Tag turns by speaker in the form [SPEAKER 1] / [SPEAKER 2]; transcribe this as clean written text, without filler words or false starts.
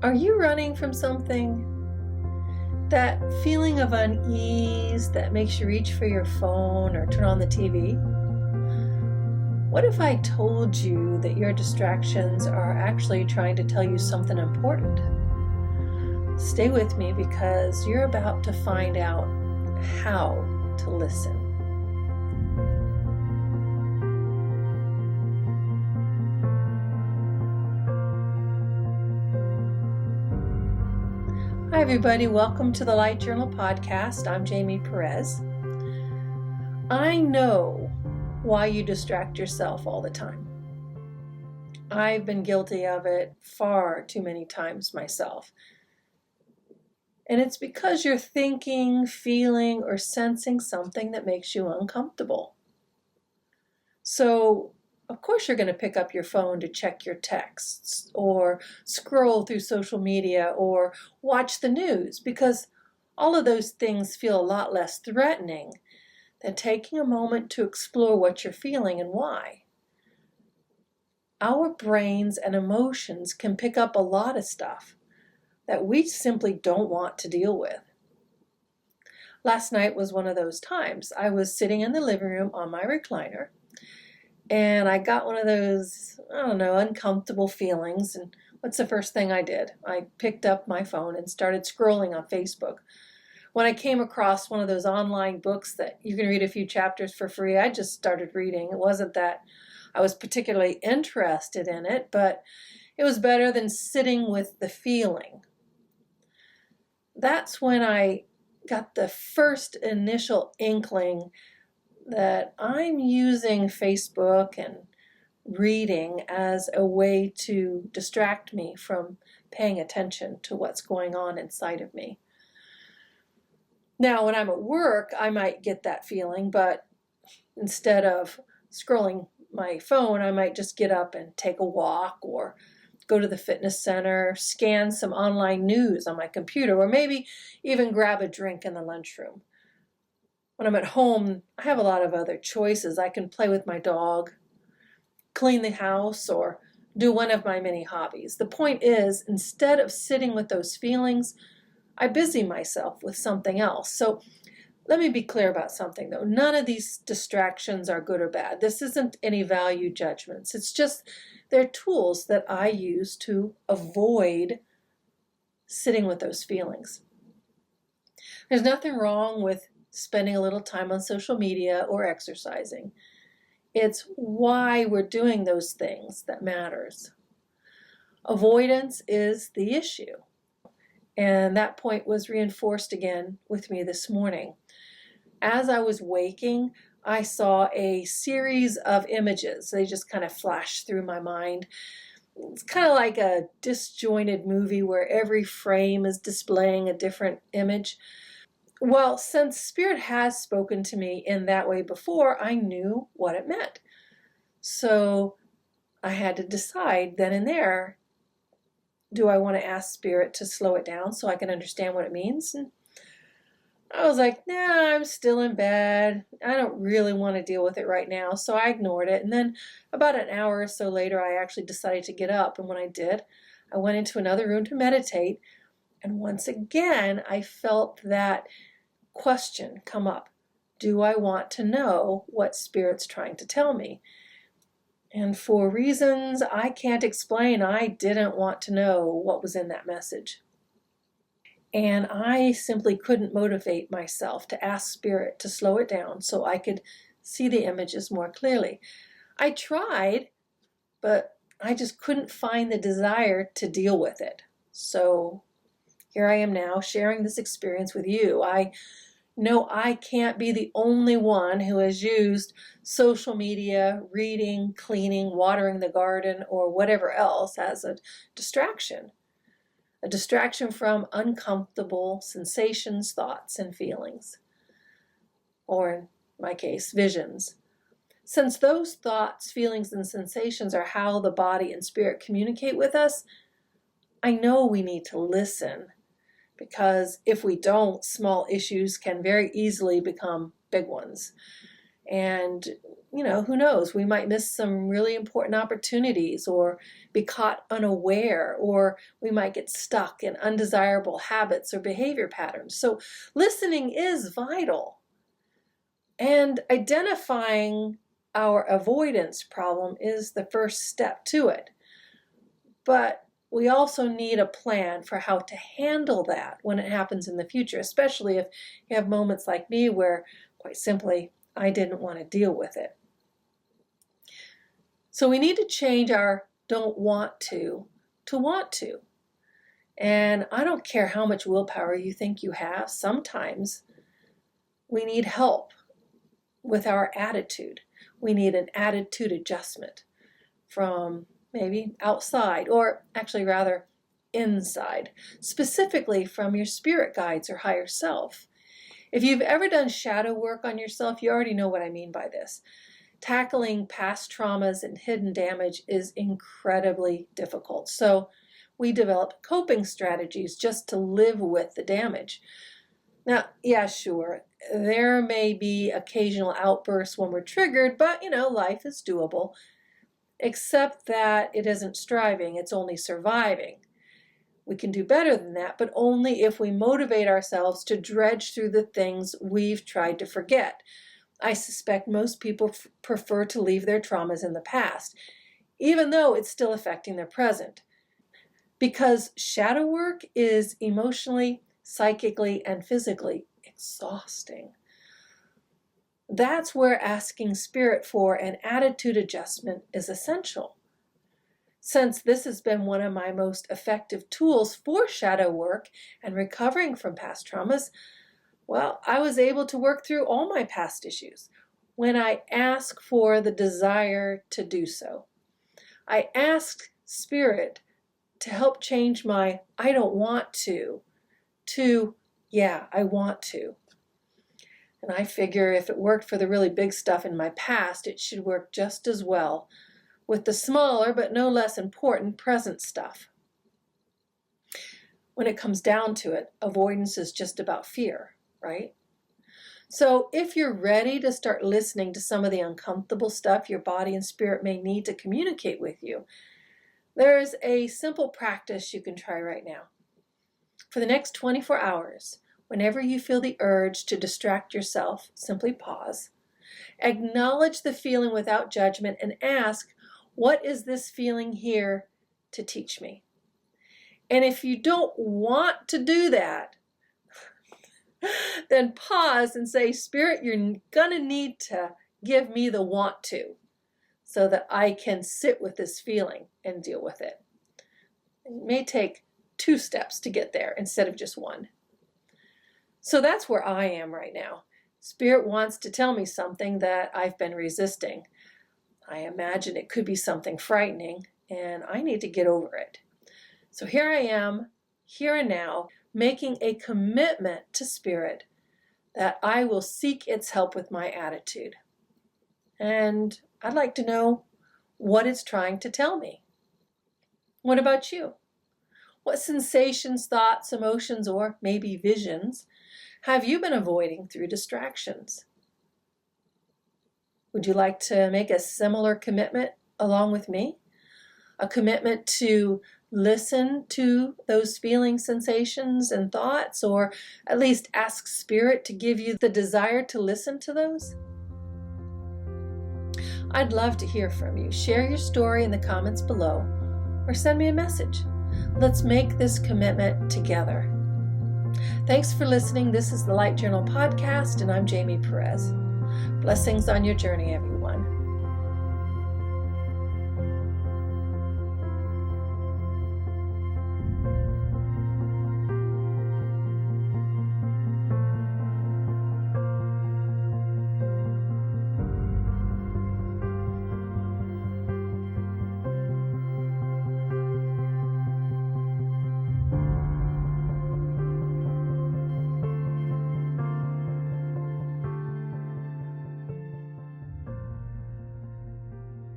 [SPEAKER 1] Are you running from something? That feeling of unease that makes you reach for your phone or turn on the TV? What if I told you that your distractions are actually trying to tell you something important? Stay with me because you're about to find out how to listen. Hi everybody, welcome to the Light Journal Podcast. I'm Jamie Perez. I know why you distract yourself all the time. I've been guilty of it far too many times myself. And it's because you're thinking, feeling, or sensing something that makes you uncomfortable. So, of course, you're going to pick up your phone to check your texts or scroll through social media or watch the news because all of those things feel a lot less threatening than taking a moment to explore what you're feeling and why. Our brains and emotions can pick up a lot of stuff that we simply don't want to deal with. Last night was one of those times. I was sitting in the living room on my recliner, and I got one of those, uncomfortable feelings. And what's the first thing I did? I picked up my phone and started scrolling on Facebook. When I came across one of those online books that you can read a few chapters for free, I just started reading. It wasn't that I was particularly interested in it, but it was better than sitting with the feeling. That's when I got the first initial inkling that I'm using Facebook and reading as a way to distract me from paying attention to what's going on inside of me. Now, when I'm at work, I might get that feeling, but instead of scrolling my phone, I might just get up and take a walk or go to the fitness center, scan some online news on my computer, or maybe even grab a drink in the lunchroom. When I'm at home, I have a lot of other choices. I can play with my dog, clean the house, or do one of my many hobbies. The point is, instead of sitting with those feelings, I busy myself with something else. So let me be clear about something, though. None of these distractions are good or bad. This isn't any value judgments. It's just they're tools that I use to avoid sitting with those feelings. There's nothing wrong with spending a little time on social media or exercising. It's why we're doing those things that matters. Avoidance is the issue. And that point was reinforced again with me this morning. As I was waking, I saw a series of images. They just kind of flashed through my mind. It's kind of like a disjointed movie where every frame is displaying a different image. Well, since Spirit has spoken to me in that way before, I knew what it meant. So I had to decide then and there, do I want to ask Spirit to slow it down so I can understand what it means? And I was like, nah, I'm still in bed. I don't really want to deal with it right now. So I ignored it. And then about an hour or so later, I actually decided to get up. And when I did, I went into another room to meditate. And once again, I felt that question come up. Do I want to know what Spirit's trying to tell me? And for reasons I can't explain, I didn't want to know what was in that message. And I simply couldn't motivate myself to ask Spirit to slow it down so I could see the images more clearly. I tried, but I just couldn't find the desire to deal with it. So here I am now sharing this experience with you. I know I can't be the only one who has used social media, reading, cleaning, watering the garden, or whatever else as a distraction from uncomfortable sensations, thoughts, and feelings, or in my case, visions. Since those thoughts, feelings, and sensations are how the body and spirit communicate with us, I know we need to listen, because if we don't, small issues can very easily become big ones. And, who knows, we might miss some really important opportunities or be caught unaware, or we might get stuck in undesirable habits or behavior patterns. So listening is vital. And identifying our avoidance problem is the first step to it. But we also need a plan for how to handle that when it happens in the future, especially if you have moments like me where, quite simply, I didn't want to deal with it. So we need to change our don't want to want to. And I don't care how much willpower you think you have. Sometimes we need help with our attitude. We need an attitude adjustment from maybe outside, or actually rather inside, specifically from your spirit guides or higher self. If you've ever done shadow work on yourself, you already know what I mean by this. Tackling past traumas and hidden damage is incredibly difficult. So we develop coping strategies just to live with the damage. Now, yeah, sure, there may be occasional outbursts when we're triggered, but life is doable. Except that it isn't striving, it's only surviving. We can do better than that, but only if we motivate ourselves to dredge through the things we've tried to forget. I suspect most people prefer to leave their traumas in the past, even though it's still affecting their present. Because shadow work is emotionally, psychically, and physically exhausting. That's where asking Spirit for an attitude adjustment is essential. Since this has been one of my most effective tools for shadow work and recovering from past traumas, well, I was able to work through all my past issues when I ask for the desire to do so. I asked Spirit to help change my I don't want to yeah, I want to. And I figure if it worked for the really big stuff in my past, it should work just as well with the smaller but no less important present stuff. When it comes down to it, avoidance is just about fear, right? So if you're ready to start listening to some of the uncomfortable stuff your body and spirit may need to communicate with you, there's a simple practice you can try right now. For the next 24 hours, whenever you feel the urge to distract yourself, simply pause. Acknowledge the feeling without judgment and ask, what is this feeling here to teach me? And if you don't want to do that, then pause and say, Spirit, you're going to need to give me the want to so that I can sit with this feeling and deal with it. It may take 2 steps to get there instead of just 1. So that's where I am right now. Spirit wants to tell me something that I've been resisting. I imagine it could be something frightening, and I need to get over it. So here I am, here and now, making a commitment to Spirit that I will seek its help with my attitude. And I'd like to know what it's trying to tell me. What about you? What sensations, thoughts, emotions, or maybe visions have you been avoiding through distractions? Would you like to make a similar commitment along with me? A commitment to listen to those feelings, sensations, and thoughts, or at least ask Spirit to give you the desire to listen to those? I'd love to hear from you. Share your story in the comments below or send me a message. Let's make this commitment together. Thanks for listening. This is the Light Journal Podcast, and I'm Jamie Perez. Blessings on your journey, everyone.